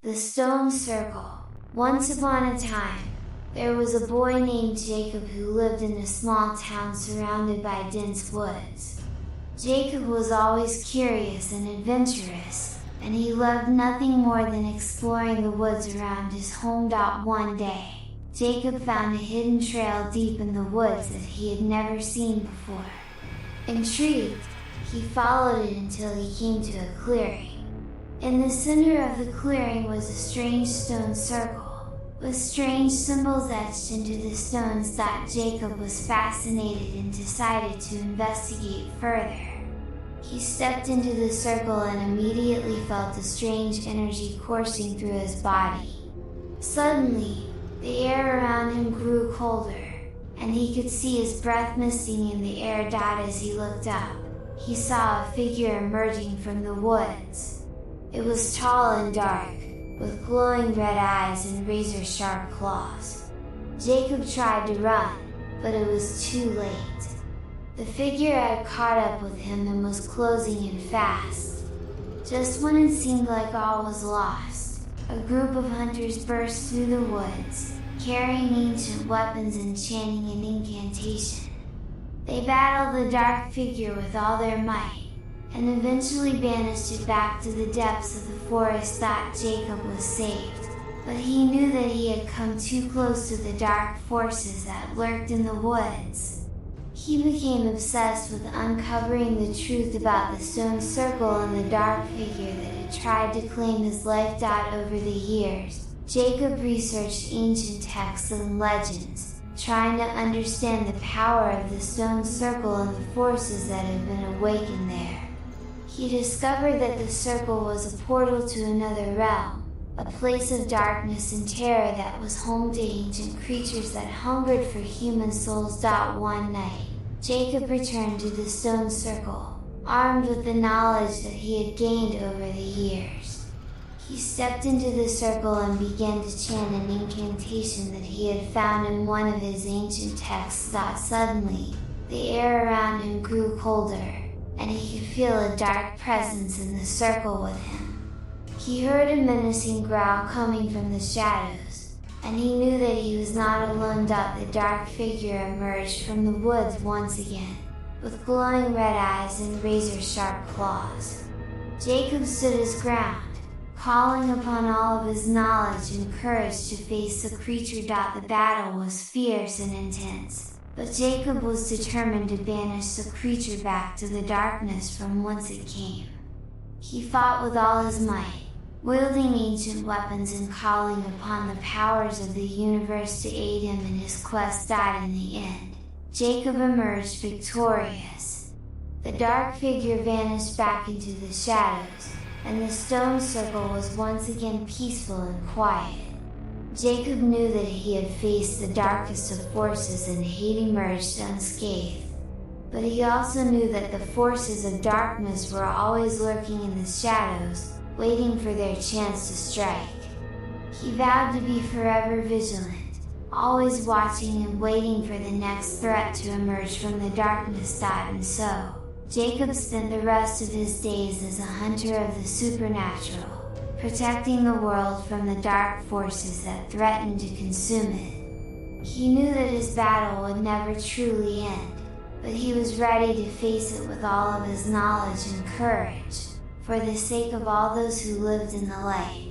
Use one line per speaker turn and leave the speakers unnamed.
The Stone Circle. Once upon a time, there was a boy named Jacob who lived in a small town surrounded by dense woods. Jacob was always curious and adventurous, and he loved nothing more than exploring the woods around his home. One day, Jacob found a hidden trail deep in the woods that he had never seen before. Intrigued, he followed it until he came to a clearing. In the center of the clearing was a strange stone circle, with strange symbols etched into the stones. Jacob was fascinated and decided to investigate further. He stepped into the circle and immediately felt a strange energy coursing through his body. Suddenly, the air around him grew colder, and he could see his breath misting in the air. As he looked up, he saw a figure emerging from the woods. It was tall and dark, with glowing red eyes and razor-sharp claws. Jacob tried to run, but it was too late. The figure had caught up with him and was closing in fast. Just when it seemed like all was lost, a group of hunters burst through the woods, carrying ancient weapons and chanting an incantation. They battled the dark figure with all their might, and eventually banished it back to the depths of the forest. Jacob was saved, but he knew that he had come too close to the dark forces that lurked in the woods. He became obsessed with uncovering the truth about the stone circle and the dark figure that had tried to claim his life. Over the years, Jacob researched ancient texts and legends, trying to understand the power of the stone circle and the forces that had been awakened there. He discovered that the circle was a portal to another realm, a place of darkness and terror that was home to ancient creatures that hungered for human souls. One night, Jacob returned to the stone circle, armed with the knowledge that he had gained over the years. He stepped into the circle and began to chant an incantation that he had found in one of his ancient texts. Suddenly, the air around him grew colder, and he could feel a dark presence in the circle with him. He heard a menacing growl coming from the shadows, and he knew that he was not alone. The dark figure emerged from the woods once again, with glowing red eyes and razor-sharp claws. Jacob stood his ground, calling upon all of his knowledge and courage to face the creature. The battle was fierce and intense, but Jacob was determined to banish the creature back to the darkness from whence it came. He fought with all his might, wielding ancient weapons and calling upon the powers of the universe to aid him in his quest. In the end, Jacob emerged victorious. The dark figure vanished back into the shadows, and the stone circle was once again peaceful and quiet. Jacob knew that he had faced the darkest of forces and had emerged unscathed. But he also knew that the forces of darkness were always lurking in the shadows, waiting for their chance to strike. He vowed to be forever vigilant, always watching and waiting for the next threat to emerge from the darkness. And so, Jacob spent the rest of his days as a hunter of the supernatural, protecting the world from the dark forces that threatened to consume it. He knew that his battle would never truly end, but he was ready to face it with all of his knowledge and courage, for the sake of all those who lived in the light.